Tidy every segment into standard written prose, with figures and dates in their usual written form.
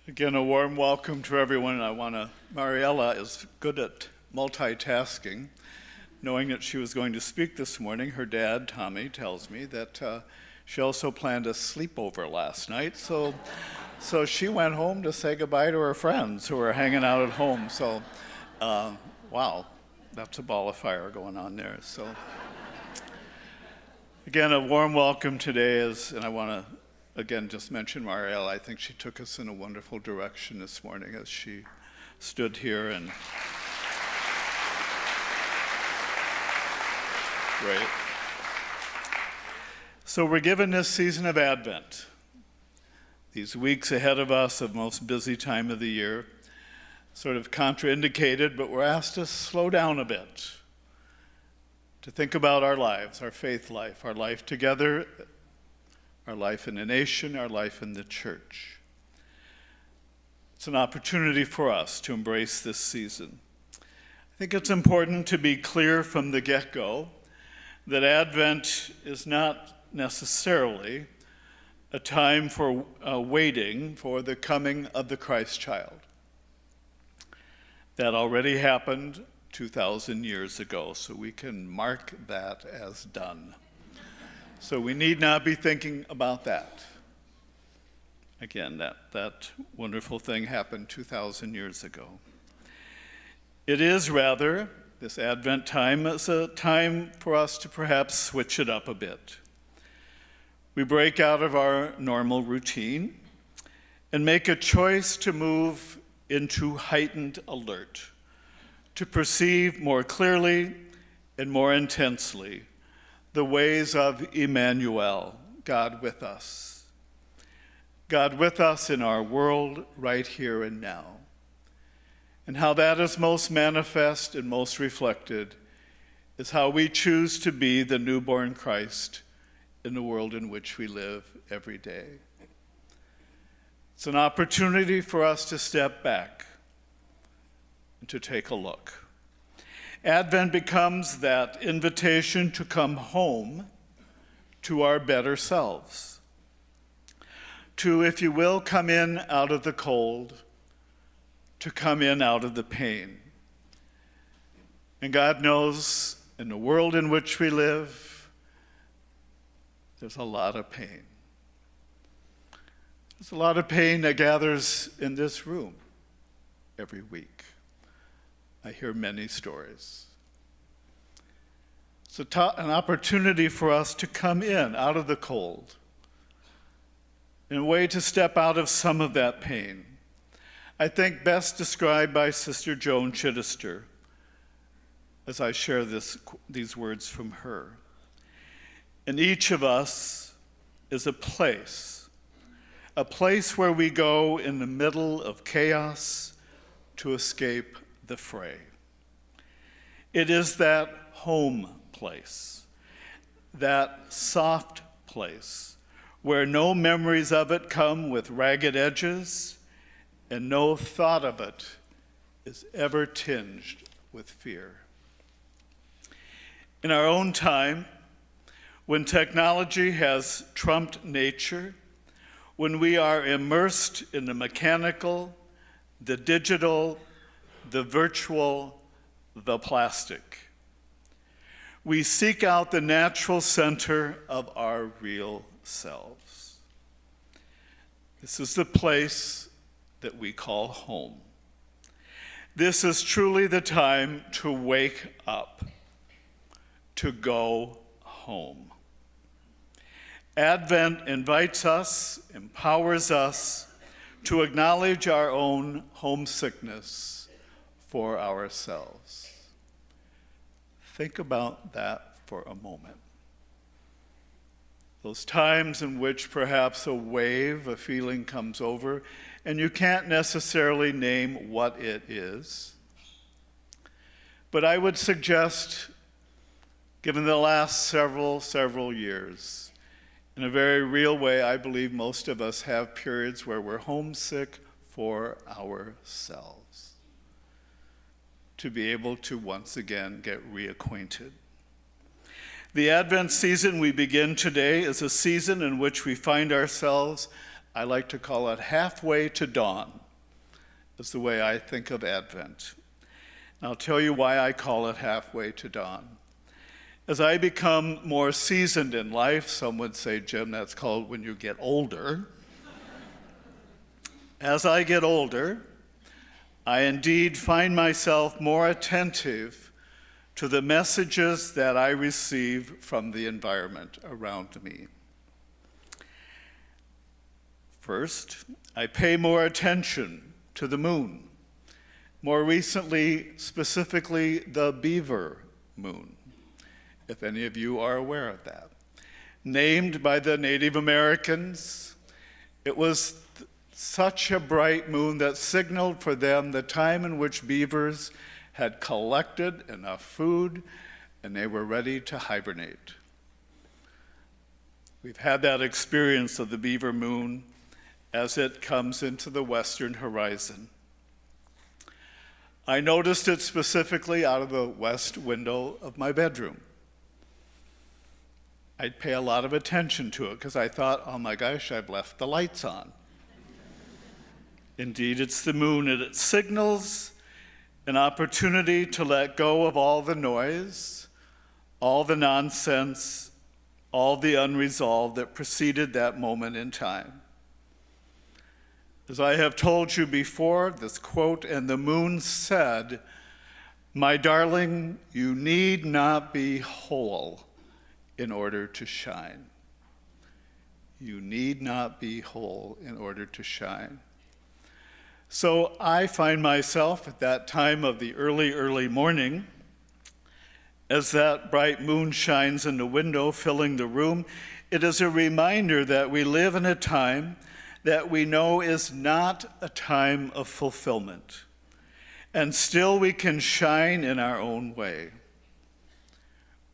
Again, a warm welcome to everyone. Mariella is good at multitasking. Knowing that she was going to speak this morning, her dad, Tommy, tells me that she also planned a sleepover last night. So she went home to say goodbye to her friends who were hanging out at home. So, wow, that's a ball of fire going on there. So, again, a warm welcome today and I want to again just mention Marielle. I think she took us in a wonderful direction this morning as she stood here and great. So we're given this season of Advent, these weeks ahead of us, of most busy time of the year, sort of contraindicated, but we're asked to slow down a bit, to think about our lives, our faith life, our life together, our life in the nation, our life in the church. It's an opportunity for us to embrace this season. I think it's important to be clear from the get-go that Advent is not necessarily a time for waiting for the coming of the Christ child. That already happened 2,000 years ago, so we can mark that as done. So we need not be thinking about that. Again, that wonderful thing happened 2,000 years ago. It is rather, this Advent time is a time for us to perhaps switch it up a bit. We break out of our normal routine and make a choice to move into heightened alert, to perceive more clearly and more intensely the ways of Emmanuel, God with us. God with us in our world right here and now. And how that is most manifest and most reflected is how we choose to be the newborn Christ in the world in which we live every day. It's an opportunity for us to step back and to take a look. Advent becomes that invitation to come home to our better selves, to, if you will, come in out of the cold, to come in out of the pain. And God knows in the world in which we live, there's a lot of pain. There's a lot of pain that gathers in this room every week. I hear many stories. It's an opportunity for us to come in out of the cold, in a way to step out of some of that pain. I think best described by Sister Joan Chittister as I share these words from her. And each of us is a place where we go in the middle of chaos to escape the fray. It is that home place, that soft place, where no memories of it come with ragged edges, and no thought of it is ever tinged with fear. In our own time, when technology has trumped nature, when we are immersed in the mechanical, the digital, the virtual, the plastic, we seek out the natural center of our real selves. This is the place that we call home. This is truly the time to wake up, to go home. Advent invites us, empowers us to acknowledge our own homesickness for ourselves. Think about that for a moment. Those times in which perhaps a wave, a feeling comes over, and you can't necessarily name what it is. But I would suggest, given the last several years, in a very real way, I believe most of us have periods where we're homesick for ourselves, to be able to once again get reacquainted. The Advent season we begin today is a season in which we find ourselves I like to call it halfway to dawn, is the way I think of Advent. And I'll tell you why I call it halfway to dawn. As I become more seasoned in life, some would say, Jim, that's called when you get older. As I get older, I indeed find myself more attentive to the messages that I receive from the environment around me. First, I pay more attention to the moon. More recently, specifically, the beaver moon, if any of you are aware of that. Named by the Native Americans, it was such a bright moon that signaled for them the time in which beavers had collected enough food and they were ready to hibernate. We've had that experience of the beaver moon as it comes into the western horizon. I noticed it specifically out of the west window of my bedroom. I'd pay a lot of attention to it because I thought, oh my gosh, I've left the lights on. Indeed, it's the moon, and it signals an opportunity to let go of all the noise, all the nonsense, all the unresolved that preceded that moment in time. As I have told you before, this quote, and the moon said, "My darling, you need not be whole in order to shine." You need not be whole in order to shine. So I find myself at that time of the early morning, as that bright moon shines in the window, filling the room, it is a reminder that we live in a time that we know is not a time of fulfillment, and still we can shine in our own way.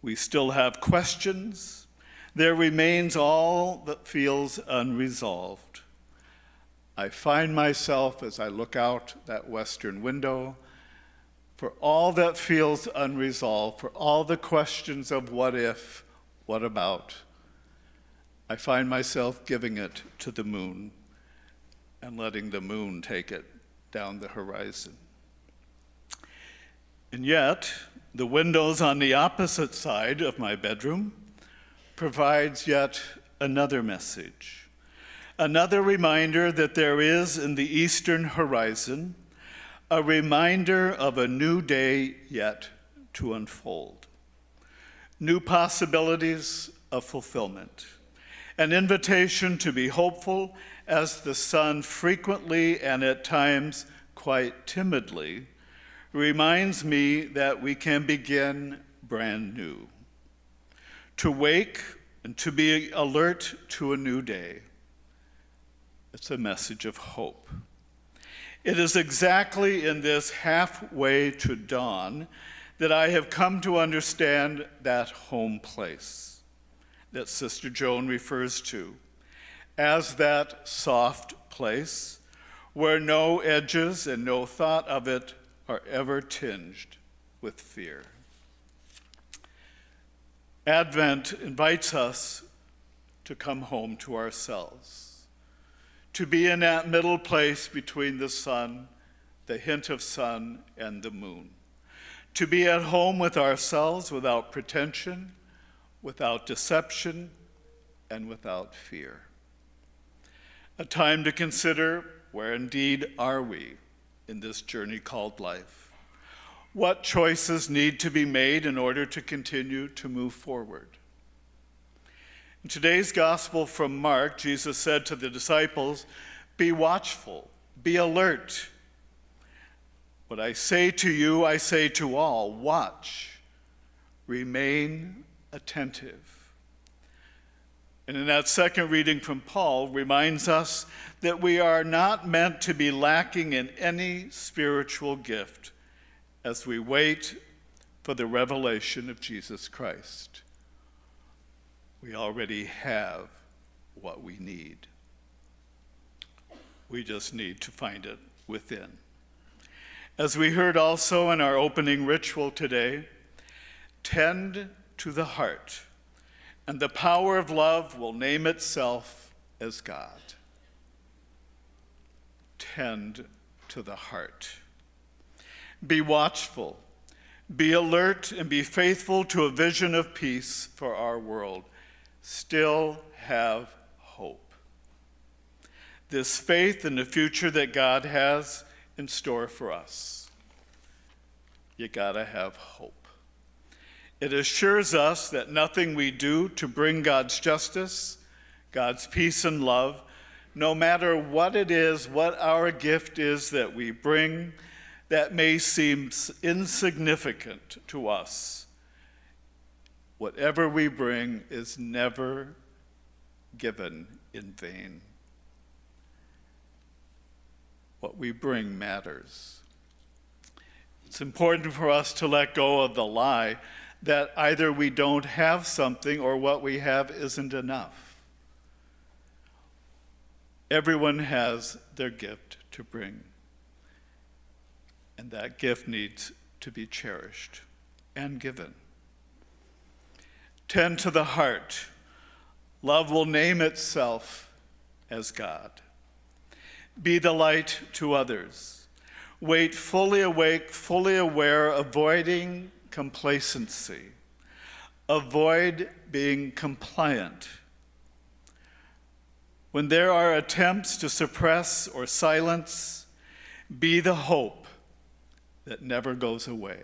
We still have questions. There remains all that feels unresolved. I find myself, as I look out that western window, for all that feels unresolved, for all the questions of what if, what about, I find myself giving it to the moon and letting the moon take it down the horizon. And yet, the windows on the opposite side of my bedroom provides yet another message, another reminder that there is in the eastern horizon a reminder of a new day yet to unfold, new possibilities of fulfillment, an invitation to be hopeful as the sun frequently and at times quite timidly reminds me that we can begin brand new, to wake and to be alert to a new day. It's a message of hope. It is exactly in this halfway to dawn that I have come to understand that home place that Sister Joan refers to as that soft place where no edges and no thought of it are ever tinged with fear. Advent invites us to come home to ourselves, to be in that middle place between the sun, the hint of sun, and the moon, to be at home with ourselves without pretension, without deception, and without fear. A time to consider where indeed are we in this journey called life. What choices need to be made in order to continue to move forward? In today's gospel from Mark, Jesus said to the disciples, "Be watchful, be alert. What I say to you, I say to all, watch, remain attentive." And in that second reading from Paul reminds us that we are not meant to be lacking in any spiritual gift as we wait for the revelation of Jesus Christ. We already have what we need. We just need to find it within. As we heard also in our opening ritual today, tend to the heart, and the power of love will name itself as God. tend to the heart. Be watchful, be alert, and be faithful to a vision of peace for our world. Still have hope. This faith in the future that God has in store for us. You gotta have hope. It assures us that nothing we do to bring God's justice, God's peace and love, no matter what it is, what our gift is that we bring, that may seem insignificant to us, whatever we bring is never given in vain. What we bring matters. It's important for us to let go of the lie that either we don't have something or what we have isn't enough. Everyone has their gift to bring, and that gift needs to be cherished and given. Tend to the heart. Love will name itself as God. Be the light to others. Wait fully awake, fully aware, avoiding complacency. Avoid being compliant. When there are attempts to suppress or silence, be the hope that never goes away.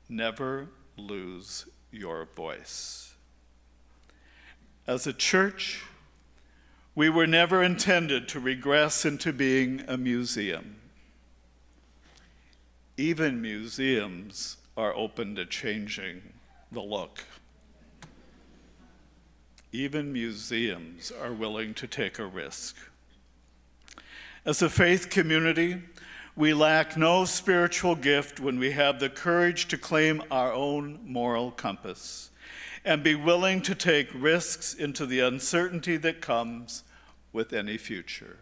Never lose your voice. As a church, we were never intended to regress into being a museum. Even museums are open to changing the look. Even museums are willing to take a risk. As a faith community, we lack no spiritual gift when we have the courage to claim our own moral compass and be willing to take risks into the uncertainty that comes with any future.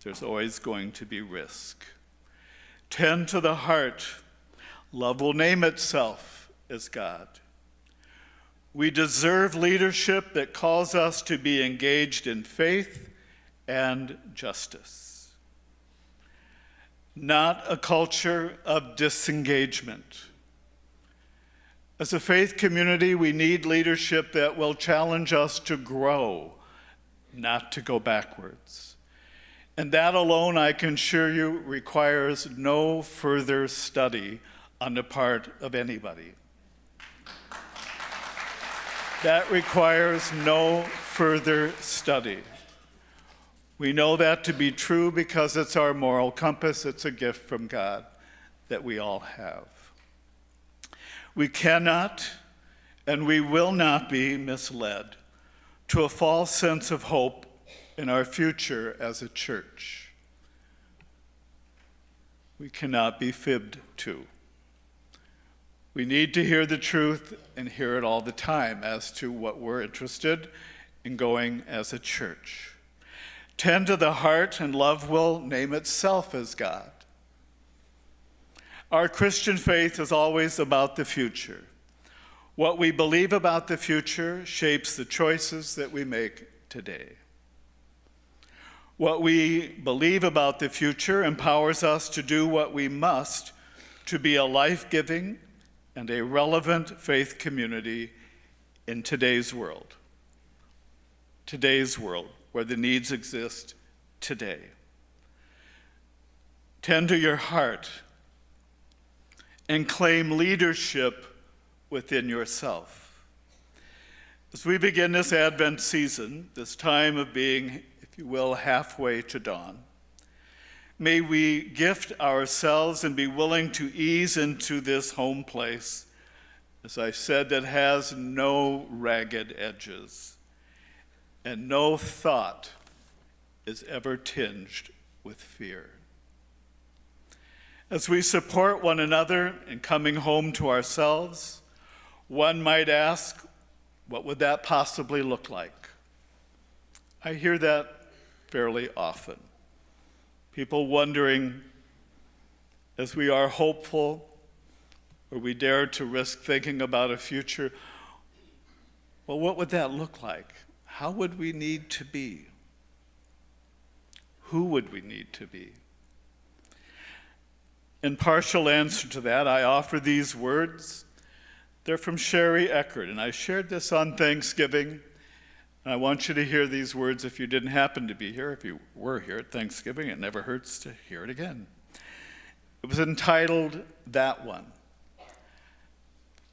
There's always going to be risk. Tend to the heart. Love will name itself as God. We deserve leadership that calls us to be engaged in faith and justice, not a culture of disengagement. As a faith community, we need leadership that will challenge us to grow, not to go backwards. And that alone, I can assure you, requires no further study on the part of anybody. That requires no further study. We know that to be true because it's our moral compass. It's a gift from God that we all have. We cannot and we will not be misled to a false sense of hope in our future as a church. We cannot be fibbed to. We need to hear the truth and hear it all the time as to what we're interested in going as a church. Tend to the heart, and love will name itself as God. Our Christian faith is always about the future. What we believe about the future shapes the choices that we make today. What we believe about the future empowers us to do what we must to be a life-giving and a relevant faith community in today's world. Today's world, where the needs exist today. Tend to your heart and claim leadership within yourself. As we begin this Advent season, this time of being, if you will, halfway to dawn, may we gift ourselves and be willing to ease into this home place, as I said, that has no ragged edges, and no thought is ever tinged with fear. As we support one another in coming home to ourselves, one might ask, what would that possibly look like? I hear that fairly often. People wondering, as we are hopeful, or we dare to risk thinking about a future, well, what would that look like? How would we need to be? Who would we need to be? In partial answer to that, I offer these words. They're from Sherry Eckert, and I shared this on Thanksgiving. And I want you to hear these words if you didn't happen to be here. If you were here at Thanksgiving, it never hurts to hear it again. It was entitled, That One.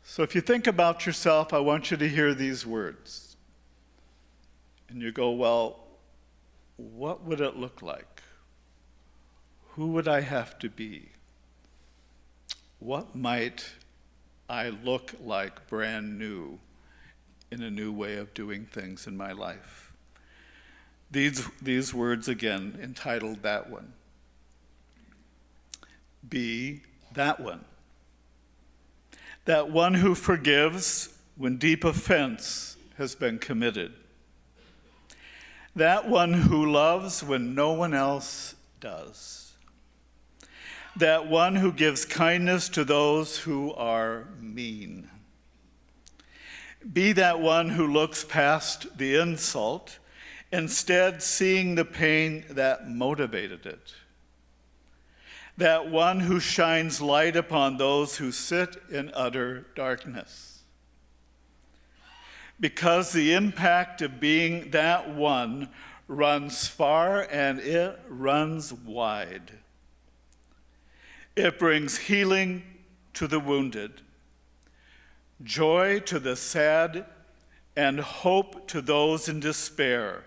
So if you think about yourself, I want you to hear these words. And you go, well, what would it look like? Who would I have to be? What might I look like brand new in a new way of doing things in my life? These words again, entitled That One. Be that one. That one who forgives when deep offense has been committed. That one who loves when no one else does. That one who gives kindness to those who are mean. Be that one who looks past the insult, instead seeing the pain that motivated it. That one who shines light upon those who sit in utter darkness. Because the impact of being that one runs far and it runs wide. It brings healing to the wounded, joy to the sad, and hope to those in despair.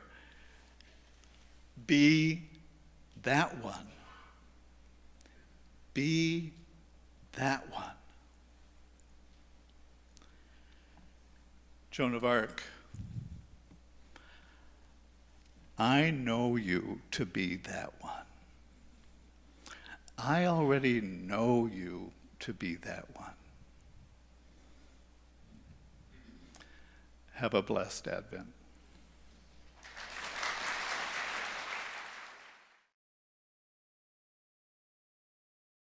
Be that one. Be that one. Joan of Arc, I know you to be that one. I already know you to be that one. Have a blessed Advent.